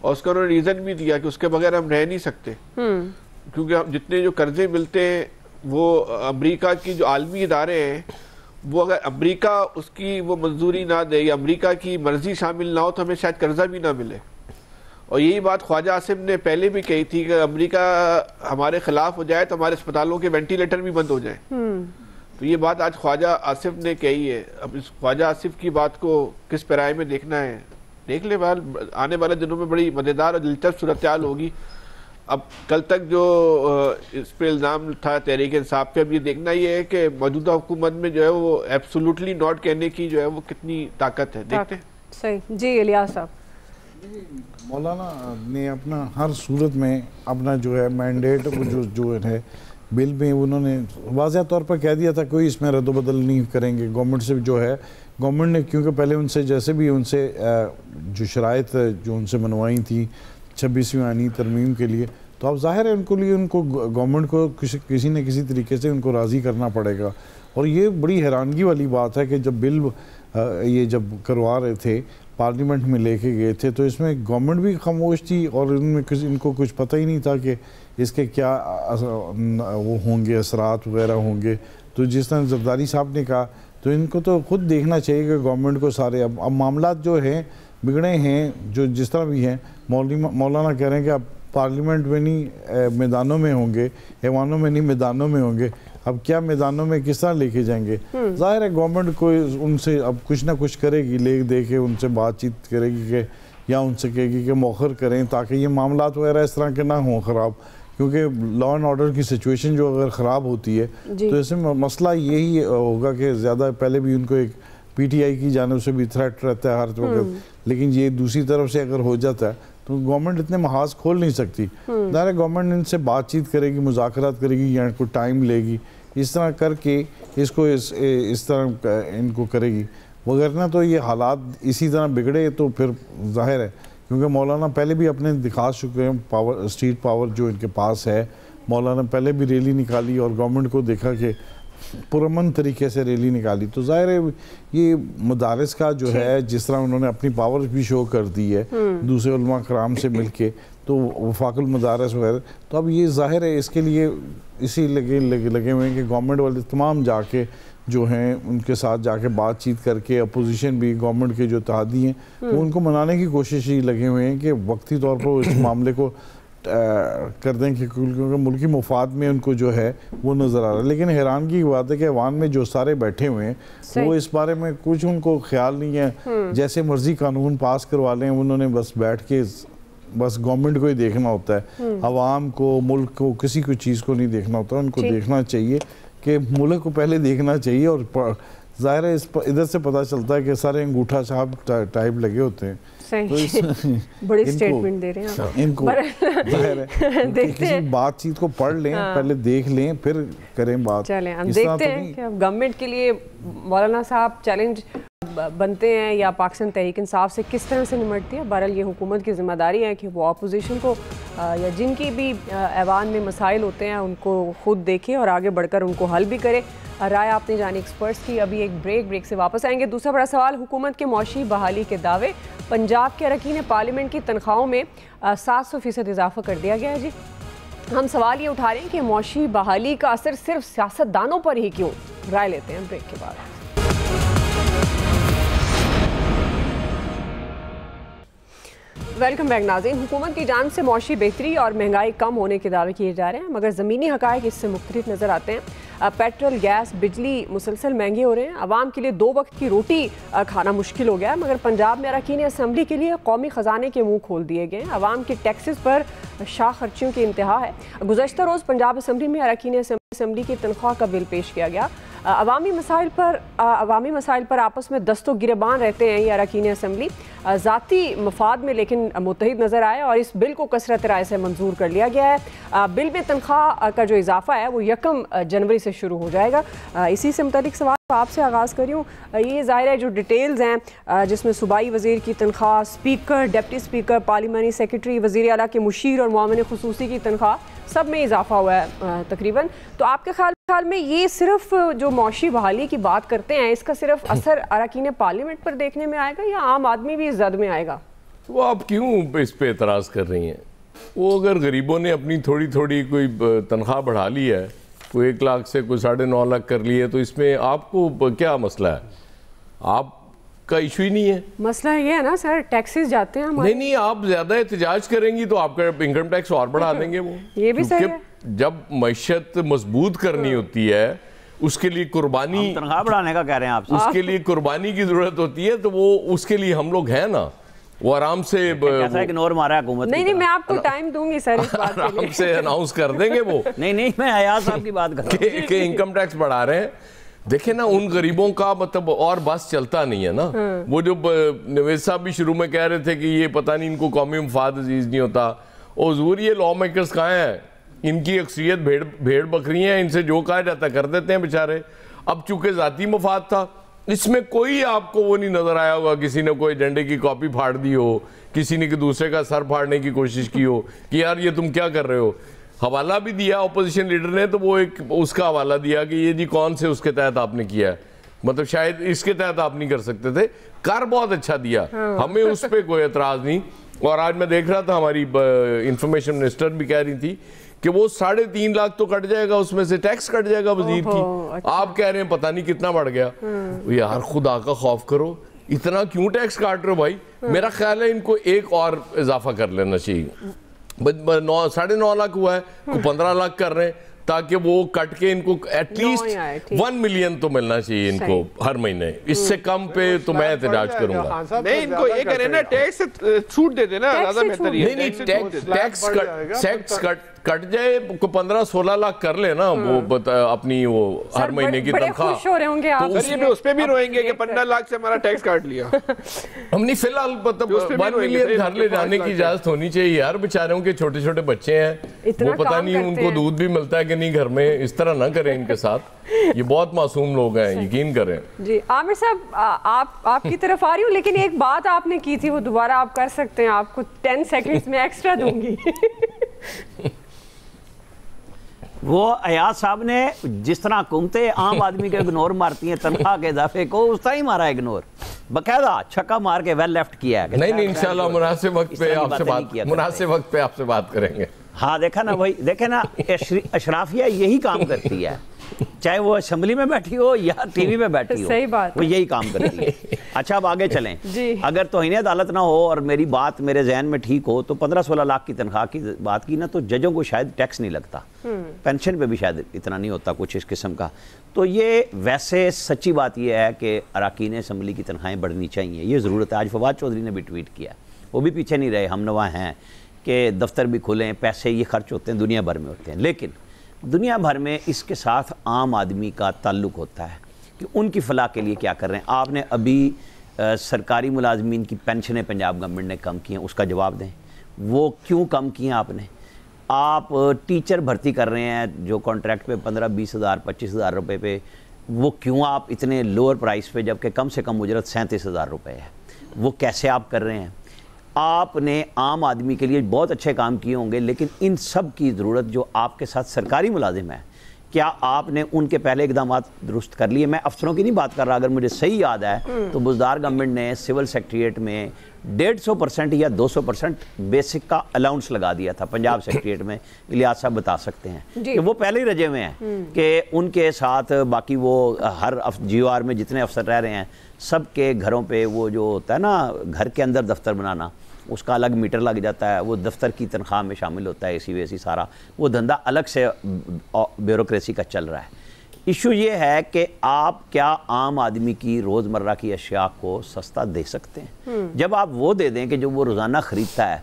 اور اس کا انہوں نے ریزن بھی دیا کہ اس کے بغیر ہم رہ نہیں سکتے, کیونکہ ہم جتنے جو قرضے ملتے ہیں وہ امریکہ کی جو عالمی ادارے ہیں وہ اگر امریکہ اس کی وہ منظوری نہ دے یا امریکہ کی مرضی شامل نہ ہو تو ہمیں شاید قرضہ بھی نہ ملے. اور یہی بات خواجہ آصف نے پہلے بھی کہی تھی کہ امریکہ ہمارے خلاف ہو جائے تو ہمارے اسپتالوں کے وینٹیلیٹر بھی بند ہو جائیں. تو یہ بات آج خواجہ آصف نے کہی ہے. اب اس خواجہ آصف کی بات کو کس پیرائے میں دیکھنا ہے دیکھ لے. آنے والے دنوں میں بڑی مزیدار اور دلچسپ صورتحال ہوگی. اب کل تک جو اس پہ الزام تھا تحریک انصاف پہ, اب یہ دیکھنا یہ ہے کہ موجودہ حکومت میں جو ہے وہ ایبسولوٹلی نوٹ کہنے کی جو ہے وہ کتنی طاقت ہے. دیکھتے ہیں. صحیح. جی الیاس صاحب. مولانا نے اپنا ہر صورت میں اپنا جو ہے مینڈیٹ جو ہے بل میں انہوں نے واضح طور پر کہہ دیا تھا کوئی اس میں رد و بدل نہیں کریں گے. گورنمنٹ سے جو ہے گورنمنٹ نے کیونکہ پہلے ان سے جیسے بھی ان سے جو شرائط جو ان سے منوائی تھی 26ویں آئینی ترمیم کے لیے, تو اب ظاہر ہے ان کو گورنمنٹ کو کسی نہ کسی طریقے سے ان کو راضی کرنا پڑے گا. اور یہ بڑی حیرانگی والی بات ہے کہ جب بل یہ جب کروا رہے تھے پارلیمنٹ میں لے کے گئے تھے تو اس میں گورنمنٹ بھی خاموش تھی اور ان کو کچھ پتہ ہی نہیں تھا کہ اس کے کیا وہ ہوں گے, اثرات وغیرہ ہوں گے. تو جس طرح زرداری صاحب نے کہا تو ان کو تو خود دیکھنا چاہیے کہ گورنمنٹ کو سارے اب معاملات جو ہیں بگڑے ہیں، جو جس طرح بھی ہیں، مولانا کہہ رہے ہیں کہ اب پارلیمنٹ میں نہیں میدانوں میں ہوں گے، ایوانوں میں نہیں میدانوں میں ہوں گے، اب کیا میدانوں میں کس طرح لے کے جائیں گے؟ ظاہر ہے گورنمنٹ کو ان سے اب کچھ نہ کچھ کرے گی، لے دے کے ان سے بات چیت کرے گی کہ یا ان سے کہے گی کہ مؤخر کریں تاکہ یہ معاملات وغیرہ اس طرح کے نہ ہوں خراب، کیونکہ لا اینڈ آرڈر کی سچویشن جو اگر خراب ہوتی ہے تو اس میں مسئلہ یہی ہوگا کہ زیادہ پہلے بھی ان کو ایک پی ٹی آئی کی جانب سے بھی تھریٹ رہتا ہے ہر وقت، لیکن یہ دوسری طرف سے اگر ہو جاتا ہے تو گورنمنٹ اتنے محاذ کھول نہیں سکتی. ظاہر گورنمنٹ ان سے بات چیت کرے گی، مذاکرات کرے گی یا کو ٹائم لے گی، اس طرح کر کے اس کو اس طرح ان کو کرے گی، وگرنہ تو یہ حالات اسی طرح بگڑے تو پھر ظاہر ہے، کیونکہ مولانا پہلے بھی اپنے دکھا چکے ہیں پاور، اسٹریٹ پاور جو ان کے پاس ہے. مولانا پہلے بھی ریلی نکالی اور گورنمنٹ کو دیکھا کہ پرامن طریقے سے ریلی نکالی، تو ظاہر ہے یہ مدارس کا جو ہے جس طرح انہوں نے اپنی پاور بھی شو کر دی ہے دوسرے علماء کرام سے مل کے، تو وفاق المدارس وغیرہ، تو اب یہ ظاہر ہے اس کے لیے اسی لگے ہوئے ہیں کہ گورنمنٹ والے تمام جا کے جو ہیں ان کے ساتھ جا کے بات چیت کر کے، اپوزیشن بھی گورنمنٹ کے جو اتحادی ہیں وہ ان کو منانے کی کوشش ہی لگے ہوئے ہیں کہ وقتی طور پر اس معاملے کو کر دیں، کیونکہ ملکی مفاد میں ان کو جو ہے وہ نظر آ رہا ہے. لیکن حیرانگی کی بات ہے کہ ایوان میں جو سارے بیٹھے ہوئے ہیں وہ اس بارے میں کچھ ان کو خیال نہیں ہے، جیسے مرضی قانون پاس کروا لیں، انہوں نے بس بیٹھ کے بس گورنمنٹ کو ہی دیکھنا ہوتا ہے، عوام کو، ملک کو، کسی کو چیز کو نہیں دیکھنا ہوتا. ان کو دیکھنا چاہیے کہ ملک کو پہلے دیکھنا چاہیے، اور ظاہر ہے ادھر سے پتہ چلتا ہے کہ سارے انگوٹھا چھاپ ٹائپ لگے ہوتے ہیں. بڑی سٹیٹمنٹ دے رہے ہیں ان کو ظاہر ہے کسی بات چیت کو پڑھ لیں، پہلے دیکھ لیں پھر کریں بات. چلیں ہم دیکھتے ہیں کہ گورنمنٹ کے لیے مولانا صاحب چیلنج بنتے ہیں یا پاکستان تحریک انصاف سے کس طرح سے نمٹتی ہے. بہرحال یہ حکومت کی ذمہ داری ہے کہ وہ اپوزیشن کو یا جن کی بھی ایوان میں مسائل ہوتے ہیں ان کو خود دیکھے اور آگے بڑھ کر ان کو حل بھی کرے. رائے آپ نے جانی ایکسپرٹس کی. ابھی ایک بریک سے واپس آئیں گے. دوسرا بڑا سوال، حکومت کے معاشی بحالی کے دعوے. پنجاب کے اراکین پارلیمنٹ کی تنخواہوں میں 700% اضافہ کر دیا گیا ہے. جی ہم سوال یہ اٹھا رہے ہیں کہ معاشی بحالی کا اثر صرف سیاستدانوں پر ہی کیوں؟ رائے لیتے ہیں بریک کے بعد. ویلکم بیک ناظرین. حکومت کی جانب سے معاشی بہتری اور مہنگائی کم ہونے کے دعوے کیے جا رہے ہیں، مگر زمینی حقائق اس سے مختلف نظر آتے ہیں. پیٹرول، گیس، بجلی مسلسل مہنگے ہو رہے ہیں. عوام کے لیے 2 وقت کی روٹی کھانا مشکل ہو گیا ہے، مگر پنجاب میں اراکین اسمبلی کے لیے قومی خزانے کے منہ کھول دیے گئے ہیں. عوام کے ٹیکسز پر شاہ خرچیوں کی انتہا ہے. گزشتہ روز پنجاب اسمبلی میں اراکین اسمبلی کی تنخواہ کا بل پیش کیا گیا. عوامی مسائل پر آپس میں دست و گریبان رہتے ہیں یہ اراکین اسمبلی، ذاتی مفاد میں لیکن متحد نظر آئے اور اس بل کو کثرت رائے سے منظور کر لیا گیا ہے. بل میں تنخواہ کا جو اضافہ ہے وہ 1 جنوری سے شروع ہو جائے گا. اسی سے متعلق سوال آپ سے آغاز کر رہی ہوں. یہ ظاہر ہے جو ڈیٹیلز ہیں جس میں صوبائی وزیر کی تنخواہ، اسپیکر، ڈپٹی اسپیکر، پارلیمانی سیکرٹری، وزیر اعلیٰ کے مشیر اور معاون خصوصی کی تنخواہ سب میں اضافہ ہوا ہے تقریباً. تو آپ کے خیال میں یہ صرف جو معاشی بحالی کی بات کرتے ہیں اس کا صرف اثر اراکین پارلیمنٹ پر دیکھنے میں آئے گا یا عام آدمی بھی اس زد میں آئے گا؟ وہ آپ کیوں اس پہ اعتراض کر رہی ہیں؟ وہ اگر غریبوں نے اپنی تھوڑی تھوڑی کوئی تنخواہ بڑھا لی ہے، کوئی 1 لاکھ سے کوئی 9.5 لاکھ کر لی ہے، تو اس میں آپ کو کیا مسئلہ ہے؟ آپ کا ایشو ہی نہیں ہے. مسئلہ یہ ہے نا سر، ٹیکسز جاتے ہیں ہمارے. نہیں آپ زیادہ احتجاج کریں گی تو آپ کا انکم ٹیکس اور بڑھا دیں گے. وہ یہ بھی صحیح ہے. جب معیشت مضبوط کرنی ہوتی ہے اس کے لیے قربانی، تنخواہ بڑھانے کا کہہ رہے ہیں آپ، اس کے لیے قربانی کی ضرورت ہوتی ہے، تو وہ اس کے لیے ہم لوگ ہیں نا. وہ آرام سے کیسا اگنور مارا ہے حکومت. نہیں میں آپ کو ٹائم دوں گی سر اس بات کے لیے. آرام سے اناؤنس کر دیں گے وہ. نہیں میں ایاز صاحب کی بات کر رہا ہوں کہ انکم ٹیکس بڑھا رہے ہیں. دیکھیں نا ان غریبوں کا مطلب اور بس چلتا نہیں ہے نا. وہ جو نویز صاحب بھی شروع میں کہہ رہے تھے کہ یہ پتہ نہیں ان کو قومی مفاد عزیز نہیں ہوتا. اور حضور یہ لا میکرز کہاں ہیں؟ ان کی اکثریت بھیڑ بکری ہیں، ان سے جو کہا جاتا کر دیتے ہیں بیچارے. اب چونکہ ذاتی مفاد تھا، اس میں کوئی آپ کو وہ نہیں نظر آیا ہوگا کسی نے کوئی ایجنڈے کی کاپی پھاڑ دی ہو، کسی نے دوسرے کا سر پھاڑنے کی کوشش کی ہو کہ یار یہ تم کیا کر رہے ہو. حوالہ بھی دیا اپوزیشن لیڈر نے، تو وہ ایک اس کا حوالہ دیا کہ یہ جی کون سے اس کے تحت آپ نے کیا ہے، مطلب شاید اس کے تحت آپ نہیں کر سکتے تھے. کر بہت اچھا دیا، ہمیں اس پہ کوئی اعتراض نہیں. اور آج میں دیکھ رہا تھا ہماری انفارمیشن منسٹر بھی کہہ رہی تھی کہ وہ 3.5 لاکھ تو کٹ جائے گا, اس میں سے ٹیکس کٹ جائے گا وزیر کی. آپ کہہ رہے ہیں پتہ نہیں کتنا بڑھ گیا. یار خدا کا خوف کرو, اتنا کیوں ٹیکس کاٹ رہے ہو بھائی؟ میرا خیال ہے ان کو ایک اور اضافہ کر لینا چاہیے. 9.5 لاکھ ہوا ہے, کو 15 لاکھ کر رہے ہیں, تاکہ وہ کٹ کے ان کو ایٹ لیسٹ 1 ملین تو ملنا چاہیے ان کو ہر مہینے. اس سے کم پہ تو میں احتجاج کروں گا. نہیں, ان کو یہ کریں نا, ٹیکس چھوٹ دے دینا, زیادہ بہتر ہے. نہیں, ٹیکس کٹ جائے, 15-16 لاکھ کر لے نا وہ اپنی وہ ہر مہینے کی تنخواہ. خوش ہو رہے ہوں گے آپ, اس پہ بھی روئیں گے کہ 15 لاکھ سے ہمارا ٹیکس کاٹ لیا. ہم نہیں, فی الحال 1 ملین گھر لے جانے کی اجازت ہونی چاہیے یار. بیچاروں کے چھوٹے چھوٹے بچے ہیں, وہ پتہ نہیں ان کو دودھ بھی ملتا ہے کہ نہیں گھر میں. اس طرح نہ کریں ان کے ساتھ, یہ بہت معصوم لوگ ہیں, یقین کریں. جی عامر صاحب, آپ کی طرف آ رہی ہوں, لیکن ایک بات آپ نے کی تھی وہ دوبارہ آپ کر سکتے ہیں, آپ کو 10 سیکنڈز میں ایکسٹرا دوں گی. وہ ایاز صاحب نے جس طرح حکومتیں عام آدمی کے اگنور مارتی ہیں تنخواہ کے اضافے کو, اس طرح ہی مارا اگنور, باقاعدہ چھکا مار کے ویل لیفٹ کیا ہے. نہیں انشاءاللہ مناسب وقت پہ آپ سے بات کریں گے. ہاں دیکھا نا بھائی, دیکھیں نا, اشرافیہ یہی کام کرتی ہے, چاہے وہ اسمبلی میں بیٹھی ہو یا ٹی وی میں بیٹھی ہو, صحیح بات, وہ یہی کام کرتی ہے. اچھا اب آگے چلیں. اگر توہین عدالت نہ ہو اور میری بات میرے ذہن میں ٹھیک ہو تو 15-16 لاکھ کی تنخواہ کی بات کی نا, تو ججوں کو شاید ٹیکس نہیں لگتا, پینشن پہ بھی شاید اتنا نہیں ہوتا کچھ اس قسم کا. تو یہ ویسے سچی بات یہ ہے کہ اراکین اسمبلی کی تنخواہیں بڑھنی چاہیے, یہ ضرورت ہے. آج فواد چودھری نے بھی ٹویٹ کیا, وہ بھی پیچھے نہیں رہے, ہم نوا ہیں کہ دفتر بھی کھلیں, پیسے یہ خرچ ہوتے ہیں, دنیا بھر میں ہوتے ہیں, لیکن دنیا بھر میں اس کے ساتھ عام آدمی کا تعلق ہوتا ہے کہ ان کی فلاح کے لیے کیا کر رہے ہیں. آپ نے ابھی سرکاری ملازمین کی پینشنیں پنجاب گورنمنٹ نے کم کی ہیں, اس کا جواب دیں, وہ کیوں کم کی ہیں آپ نے. آپ ٹیچر بھرتی کر رہے ہیں جو کانٹریکٹ پہ 15-20 ہزار 25 ہزار روپے پہ, وہ کیوں آپ اتنے لوور پرائس پہ, جبکہ کم سے کم اجرت 37,000 روپے ہے, وہ کیسے آپ کر رہے ہیں. آپ نے عام آدمی کے لیے بہت اچھے کام کیے ہوں گے, لیکن ان سب کی ضرورت جو آپ کے ساتھ سرکاری ملازم ہے, کیا آپ نے ان کے پہلے اقدامات درست کر لیے. میں افسروں کی نہیں بات کر رہا, اگر مجھے صحیح یاد ہے تو بزدار گورنمنٹ نے سول سیکریٹریٹ میں 150% یا 200% بیسک کا الاؤنس لگا دیا تھا پنجاب سیکریٹریٹ میں. الیاس صاحب بتا سکتے ہیں کہ وہ پہلے ہی رجے ہوئے ہیں کہ ان کے ساتھ باقی وہ ہر جی او آر میں جتنے افسر رہ رہے ہیں سب کے گھروں پہ وہ جو ہوتا ہے نا گھر کے اندر دفتر بنانا, اس کا الگ میٹر لگ جاتا ہے, وہ دفتر کی تنخواہ میں شامل ہوتا ہے, اے سی سارا وہ دھندا الگ سے بیوروکریسی کا چل رہا ہے. ایشو یہ ہے کہ آپ کیا عام آدمی کی روزمرہ کی اشیاء کو سستا دے سکتے ہیں. جب آپ وہ دے دیں کہ جو وہ روزانہ خریدتا ہے,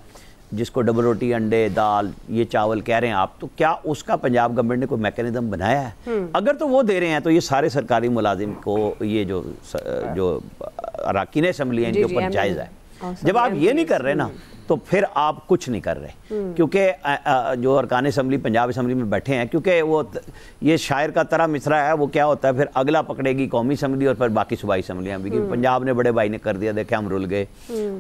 جس کو ڈبل روٹی, انڈے, دال, یہ چاول کہہ رہے ہیں آپ, تو کیا اس کا پنجاب گورنمنٹ نے کوئی میکینزم بنایا ہے؟ اگر تو وہ دے رہے ہیں تو یہ سارے سرکاری ملازم کو یہ جو اراکین اسمبلی ہیں ان کے اوپر جائز ہے. جب آپ یہ نہیں کر رہے نا تو پھر آپ کچھ نہیں کر رہے, کیونکہ جو ارکان اسمبلی پنجاب اسمبلی میں بیٹھے ہیں, کیونکہ وہ یہ شاعر کا طرح مصرع ہے, وہ کیا ہوتا ہے پھر اگلا پکڑے گی قومی اسمبلی اور پھر باقی صوبائی اسمبلیاں بھی. پنجاب نے بڑے بھائی نے کر دیا, دیکھیں ہم رل گئے,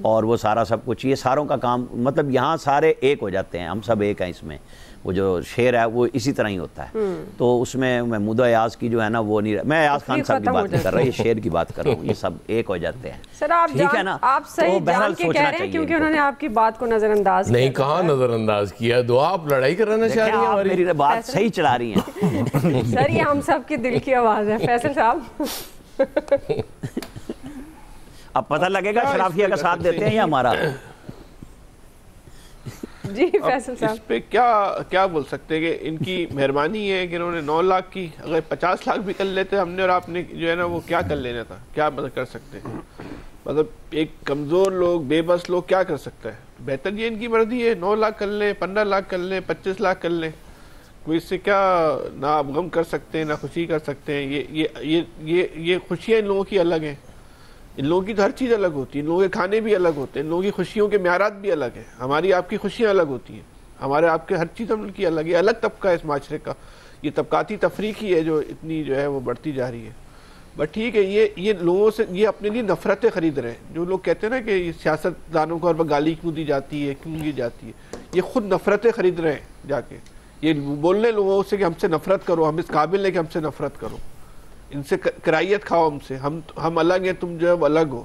اور وہ سارا سب کچھ, یہ ساروں کا کام, مطلب یہاں سارے ایک ہو جاتے ہیں, ہم سب ایک ہیں اس میں. وہ جو شعر ہے وہ اسی طرح ہی ہوتا ہے. تو اس میں محمود ایاز کی جو ہے نا وہ نہیں, میں ایاز خان صاحب کی بات نہیں کر رہا, یہ شعر کی بات کر رہا ہوں, یہ سب ایک ہو جاتے ہیں. سر آپ صحیح جان کے کہہ رہے ہیں کیونکہ انہوں نے آپ کی بات کو نظر انداز نہیں, کہاں نظر انداز کیا, دو آپ لڑائی کرانا چاہ رہی ہیں, آپ میری بات صحیح چلا رہی ہیں. سر یہ ہم سب کی دل کی آواز ہے. فیصل صاحب اب پتہ لگے گا شرافیہ کا ساتھ دیتے ہیں یا ہمارا. جی فیصل صاحب اس پہ کیا بول سکتے ہیں کہ ان کی مہربانی ہے کہ انہوں نے 9 لاکھ کی, اگر 50 لاکھ بھی کر لیتے ہم نے اور آپ نے جو ہے نا وہ کیا کر لینا تھا, کیا مدد کر سکتے ہیں. مطلب ایک کمزور لوگ, بے بس لوگ کیا کر سکتا ہے. بہتر یہ ان کی مرضی ہے, 9 لاکھ کر لیں, 15 لاکھ کر لیں, 25 لاکھ کر لیں, کوئی اس سے کیا نہ آپ غم کر سکتے ہیں نہ خوشی کر سکتے ہیں. یہ خوشیاں ان لوگوں کی الگ ہیں, ان لوگوں کی تو ہر چیز الگ ہوتی ہے, ان لوگوں کے کھانے بھی الگ ہوتے ہیں, ان لوگوں کی خوشیوں کے معیارات بھی الگ ہیں. ہماری آپ کی خوشیاں الگ ہوتی ہیں, ہمارے آپ کے ہر چیز ہم کی الگ ہے. الگ طبقہ ہے اس معاشرے کا, یہ طبقاتی تفریق ہی ہے جو اتنی جو ہے وہ بڑھتی جا رہی ہے. بٹ ٹھیک ہے, یہ لوگوں سے یہ اپنے لیے نفرتیں خرید رہے ہیں. جو لوگ کہتے ہیں نا کہ یہ سیاست دانوں کو اور گالی کیوں دی جاتی ہے, کیوں دی جاتی ہے, یہ خود نفرتیں خرید رہے ہیں جا کے. یہ بولنے لوگوں سے کہ ہم سے نفرت کرو, ہم اس قابل ہیں کہ ہم سے نفرت کرو, ان سے کرائیت کھاؤ, ہم سے, ہم الگ ہیں, تم جو ہے الگ ہو.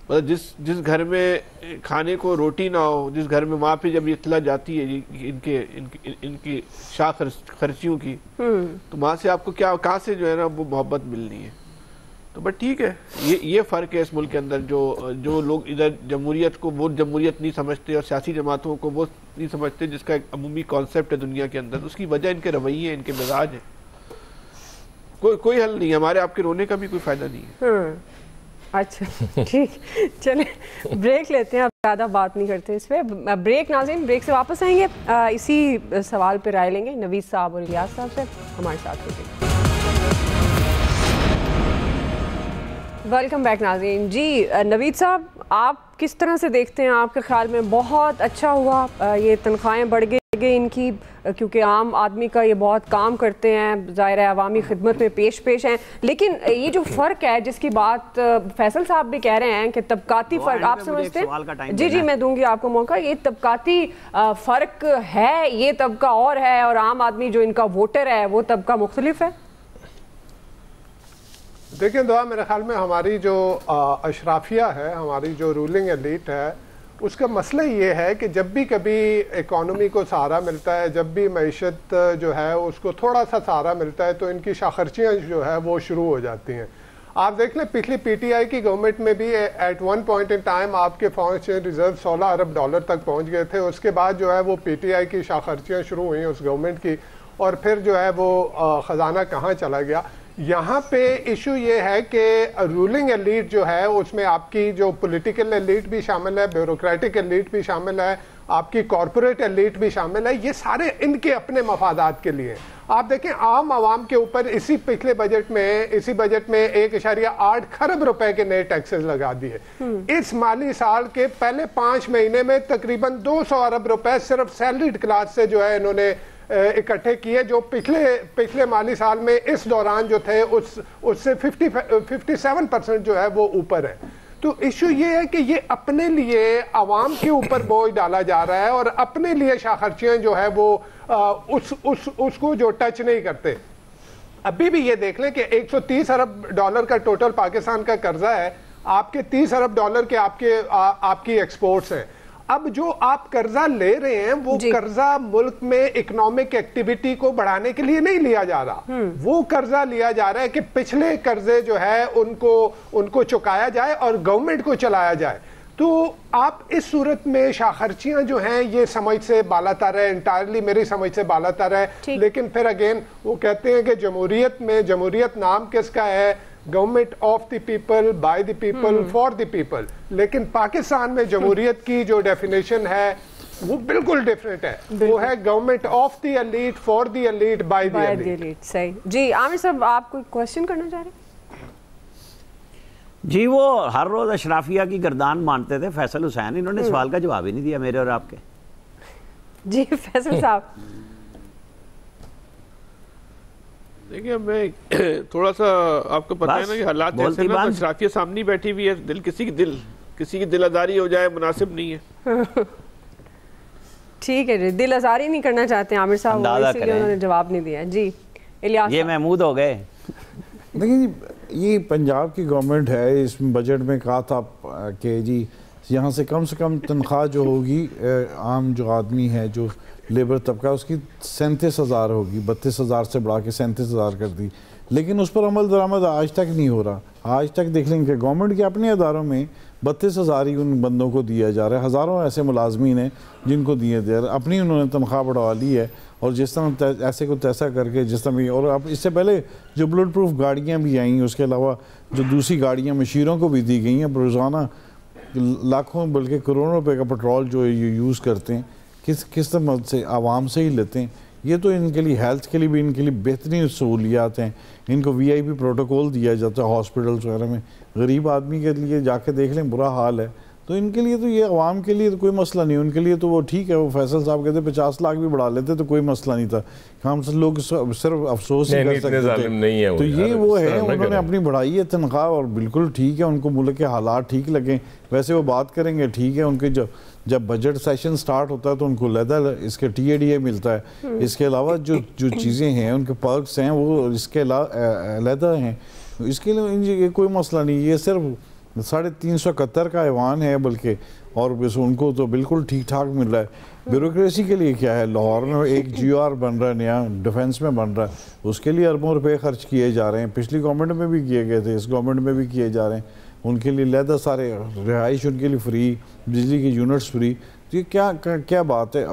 مطلب جس گھر میں کھانے کو روٹی نہ ہو، جس گھر میں وہاں پہ جب اطلاع جاتی ہے ان کی شاہ خرچیوں کی، تو وہاں سے آپ کو کہاں سے جو ہے نا وہ محبت ملنی ہے. تو بٹ ٹھیک ہے، یہ فرق ہے اس ملک کے اندر، جو لوگ ادھر جمہوریت کو وہ جمہوریت نہیں سمجھتے اور سیاسی جماعتوں کو وہ نہیں سمجھتے جس کا ایک عمومی کانسیپٹ ہے دنیا کے اندر. اس کی وجہ ان کے رویے ہیں، ان کے مزاج ہیں. کوئی حل نہیں ہے، ہمارے آپ کے رونے کا بھی کوئی فائدہ نہیں ہے. اچھا ٹھیک، چلیں بریک لیتے ہیں، اب زیادہ بات نہیں کرتے اس پہ. بریک ناظرین، بریک سے واپس آئیں گے، اسی سوال پہ رائے لیں گے نوید صاحب اور الیاس صاحب سے. ہمارے ساتھ ہوگی. ویلکم بیک ناظرین. جی نوید صاحب، آپ کس طرح سے دیکھتے ہیں؟ آپ کے خیال میں بہت اچھا ہوا یہ تنخواہیں بڑھ گئی ان کی، کیونکہ عام آدمی کا یہ بہت کام کرتے ہیں، ظاہر ہے عوامی خدمت میں پیش ہیں، لیکن یہ جو فرق ہے جس کی بات فیصل صاحب بھی کہہ رہے ہیں کہ طبقاتی فرق، آپ سمجھتے ہیں؟ جی میں دوں گی آپ کو موقع. یہ طبقاتی فرق ہے، یہ طبقہ اور ہے اور عام آدمی جو ان کا ووٹر ہے وہ طبقہ مختلف ہے. دیکھیں دعا، میرے خیال میں ہماری جو اشرافیہ ہے، ہماری جو رولنگ ایلیٹ ہے، اس کا مسئلہ یہ ہے کہ جب بھی کبھی اکانومی کو سہارا ملتا ہے، جب بھی معیشت جو ہے اس کو تھوڑا سا سہارا ملتا ہے، تو ان کی شاخرچیاں جو ہے وہ شروع ہو جاتی ہیں. آپ دیکھ لیں پچھلی پی ٹی آئی کی گورنمنٹ میں بھی at one point in time آپ کے فارن ایکسچینج ریزرو $16 ارب تک پہنچ گئے تھے. اس کے بعد جو ہے وہ پی ٹی آئی کی شاخرچیاں شروع ہوئیں اس گورنمنٹ کی، اور پھر جو ہے وہ خزانہ کہاں چلا گیا. یہاں پہ ایشو یہ ہے کہ رولنگ ایلیٹ جو ہے اس میں آپ کی جو پولیٹیکل ایلیٹ بھی شامل ہے، بیوروکریٹک ایلیٹ بھی شامل ہے، آپ کی کارپوریٹ ایلیٹ بھی شامل ہے. یہ سارے ان کے اپنے مفادات کے لیے. آپ دیکھیں عام عوام کے اوپر اسی پچھلے بجٹ میں 1.8 کھرب روپے کے نئے ٹیکسز لگا دیے. اس مالی سال کے پہلے 5 مہینے میں تقریباً 200 ارب روپے صرف سیلریڈ کلاس سے جو ہے انہوں نے اکٹھے کیے، جو پچھلے مالی سال میں اس دوران جو تھے اس سے 57% جو ہے وہ اوپر ہے. تو ایشو یہ ہے کہ یہ اپنے لیے عوام کے اوپر بوجھ ڈالا جا رہا ہے اور اپنے لیے شاخرچیاں جو ہے وہ اس کو جو ٹچ نہیں کرتے. ابھی بھی یہ دیکھ لیں کہ $130 ارب کا ٹوٹل پاکستان کا قرضہ ہے، آپ کے $30 ارب کے آپ کی ایکسپورٹس ہیں. اب جو آپ قرضہ لے رہے ہیں وہ قرضہ ملک میں اکنامک ایکٹیویٹی کو بڑھانے کے لیے نہیں لیا جا رہا، وہ قرضہ لیا جا رہا ہے کہ پچھلے قرضے جو ہے ان کو چکایا جائے اور گورنمنٹ کو چلایا جائے. تو آپ اس صورت میں شاخرچیاں جو ہیں یہ سمجھ سے بالا تر ہے، انٹائرلی میری سمجھ سے بالا تر ہے. لیکن پھر اگین وہ کہتے ہیں کہ جمہوریت نام کس کا ہے؟ Government of the people, by the people, for the people. لیکن پاکستان میں جمہوریت کی جو ڈیفینیشن ہے وہ بالکل ڈیفرنٹ ہے، وہ ہے government of the elite, for the elite, by the elite. صحیح. جی عامر صاحب، آپ کوئی کوشچن کرنا چاہ رہے ہیں؟ جی وہ ہر روز اشرافیہ کی گردان مانتے تھے فیصل حسین، انہوں نے سوال کا جواب ہی نہیں دیا میرے اور آپ کے. جی فیصل صاحب. دیکھیں میں تھوڑا سا آپ کو پتہ ہے نا کہ حالات ایسے نا، اشرافیہ سامنے بیٹھی بھی ہے، کسی کی دل آزاری ہو جائے مناسب نہیں ہے. ٹھیک ہے جی، دل آزاری نہیں کرنا چاہتے ہیں عامر صاحب، اسی لیے انہوں نے جواب نہیں دیا. جی الیاس، یہ محمود ہو گئے. دیکھیں جی، یہ پنجاب کی گورنمنٹ ہے، اس بجٹ میں کہا تھا کہ جی یہاں سے کم تنخواہ جو ہوگی عام جو آدمی ہے، جو لیبر طبقہ، اس کی 37,000 ہوگی، 32,000 سے بڑھا کے 37,000 کر دی. لیکن اس پر عمل درآمد آج تک نہیں ہو رہا. آج تک دیکھ لیں کہ گورنمنٹ کے اپنے اداروں میں 32,000 ہی ان بندوں کو دیا جا رہا ہے. ہزاروں ایسے ملازمین ہیں جن کو دیے جا رہے ہیں، اپنی انہوں نے تنخواہ بڑھوا لی ہے. اور جس طرح ایسے کو تیسا کر کے جس طرح بھی، اور اب اس سے پہلے جو بلٹ پروف گاڑیاں بھی آئیں، اس کے علاوہ جو دوسری گاڑیاں مشیروں کو بھی دی گئی ہیں. روزانہ لاکھوں بلکہ کروڑوں روپے کا پیٹرول جو یہ یوز کرتے ہیں، کس طرح سے عوام سے ہی لیتے ہیں. یہ تو ان کے لیے ہیلتھ کے لیے بھی ان کے لیے بہترین سہولیات ہیں. ان کو VIP پروٹوکول دیا جاتا ہے ہاسپٹلس وغیرہ میں. غریب آدمی کے لیے جا کے دیکھ لیں برا حال ہے. تو ان کے لیے تو یہ عوام کے لیے تو کوئی مسئلہ نہیں. ان کے لیے تو وہ ٹھیک ہے، وہ فیصل صاحب کہتے 50 لاکھ بھی بڑھا لیتے تو کوئی مسئلہ نہیں تھا. ہم سے لوگ صرف افسوس ہی کر سکتے تھے. تو یہ وہ ہے، انہوں نے اپنی بڑھائی ہے تنخواہ اور بالکل ٹھیک ہے. ان کو ملک کے حالات ٹھیک لگیں ویسے وہ بات کریں گے، ٹھیک ہے. ان کے جب بجٹ سیشن سٹارٹ ہوتا ہے تو ان کو علیحدہ اس کے TADA ملتا ہے. اس کے علاوہ جو چیزیں ہیں ان کے پرکس ہیں وہ اس کے علیحدہ ہیں. اس کے لیے کوئی مسئلہ نہیں. یہ صرف 371 کا ایوان ہے بلکہ، اور بس ان کو تو بالکل ٹھیک ٹھاک مل رہا ہے۔ بیوروکریسی کے لیے کیا ہے، لاہور میں ایک جی او آر بن رہا ہے نیا، ڈیفنس میں بن رہا ہے، اس کے لیے اربوں روپے خرچ کیے جا رہے ہیں، پچھلی گورنمنٹ میں بھی کیے گئے تھے، اس گورنمنٹ میں بھی کیے جا رہے ہیں، ان کے لیے علیحدہ سارے رہائش ان کے لیے فری، بجلی کے یونٹس فری۔ تو یہ کیا بات ہے،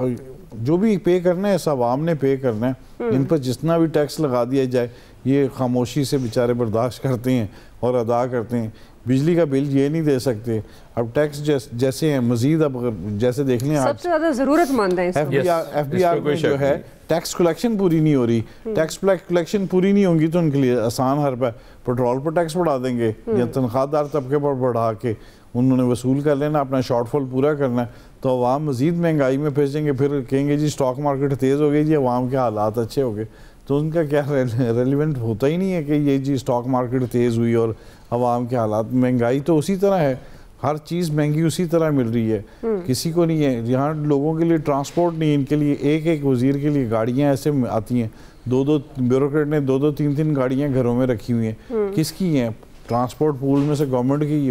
جو بھی پے کرنا ہے اس عوام نے پے کرنا ہے، ان پر جتنا بھی ٹیکس لگا دیا جائے یہ خاموشی سے بیچارے برداشت کرتے ہیں اور ادا کرتے ہیں۔ بجلی کا بل یہ نہیں دے سکتے، اب ٹیکس جیسے ہیں مزید، اب جیسے دیکھ لیں سب سے زیادہ ضرورت مند ہے ایف بی آر میں جو ہے ٹیکس کلیکشن پوری نہیں ہو رہی، ٹیکس کلیکشن پوری نہیں ہوں گی تو ان کے لیے آسان حرب ہے، پیٹرول پر ٹیکس بڑھا دیں گے یا تنخواہ دار طبقے پر بڑھا کے انہوں نے وصول کر لینا، اپنا شارٹ فال پورا کرنا ہے، تو عوام مزید مہنگائی میں پھنسیں گے، پھر کہیں گے جی سٹاک مارکیٹ تیز ہو گئی جی، عوام کے حالات اچھے ہو گئے، تو ان کا کیا ریلیونٹ ہوتا ہی نہیں ہے کہ یہ جی سٹاک مارکیٹ تیز ہوئی اور عوام کے حالات، مہنگائی تو اسی طرح ہے، ہر چیز مہنگی اسی طرح مل رہی ہے، کسی کو نہیں ہے، یہاں لوگوں کے لیے ٹرانسپورٹ نہیں، ان کے لیے ایک وزیر کے لیے گاڑیاں ایسے آتی ہیں، بیوروکریٹ نے 2-3 گاڑیاں گھروں میں رکھی ہوئی ہیں، کس کی ہیں؟ ٹرانسپورٹ پول میں سے گورنمنٹ کی،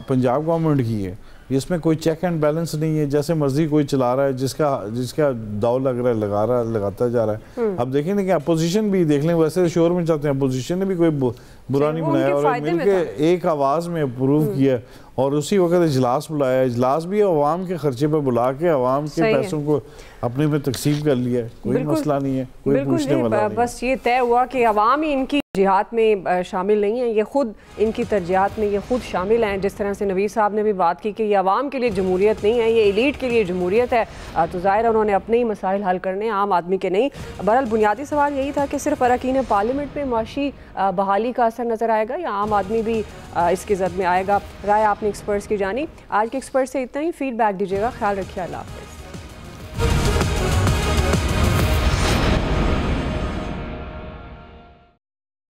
پنجاب گورنمنٹ کی ہے، اس میں کوئی چیک اینڈ بیلنس نہیں ہے، جیسے مرضی کوئی چلا رہا ہے، جس کا داؤ لگ رہا ہے لگاتا جا رہا ہے۔ اب دیکھیں کہ اپوزیشن بھی دیکھ لیں، ویسے شور میں چاہتے ہیں، اپوزیشن نے بھی کوئی برا نہیں بنایا اور مل کے ایک آواز میں اپروو کیا، اور اسی وقت اجلاس بلایا، اجلاس بھی عوام کے خرچے پہ بلا کے عوام کے پیسوں کو اپنے میں تقسیم کر لیا، کوئی مسئلہ نہیں ہے، کوئی پوچھنے والا نہیں۔ بس یہ طے ہوا کہ عوام ہی ان کی ترجیحات میں شامل نہیں ہیں، یہ خود ان کی ترجیحات میں یہ خود شامل ہیں، جس طرح سے نوید صاحب نے بھی بات کی کہ یہ عوام کے لیے جمہوریت نہیں ہے، یہ ایلیٹ کے لیے جمہوریت ہے، تو ظاہر انہوں نے اپنے ہی مسائل حل کرنے، عام آدمی کے نہیں۔ بہرحال بنیادی سوال یہی تھا کہ صرف اراکین پارلیمنٹ میں معاشی بحالی کا اثر نظر آئے گا یا عام آدمی بھی اس کی زد میں آئے گا؟ رائے آپ نے ایکسپرٹس کی جانی۔ آج کے ایکسپرٹ سے اتنا ہی، فیڈ بیک دیجیے گا، خیال رکھیے، اللہ حافظ۔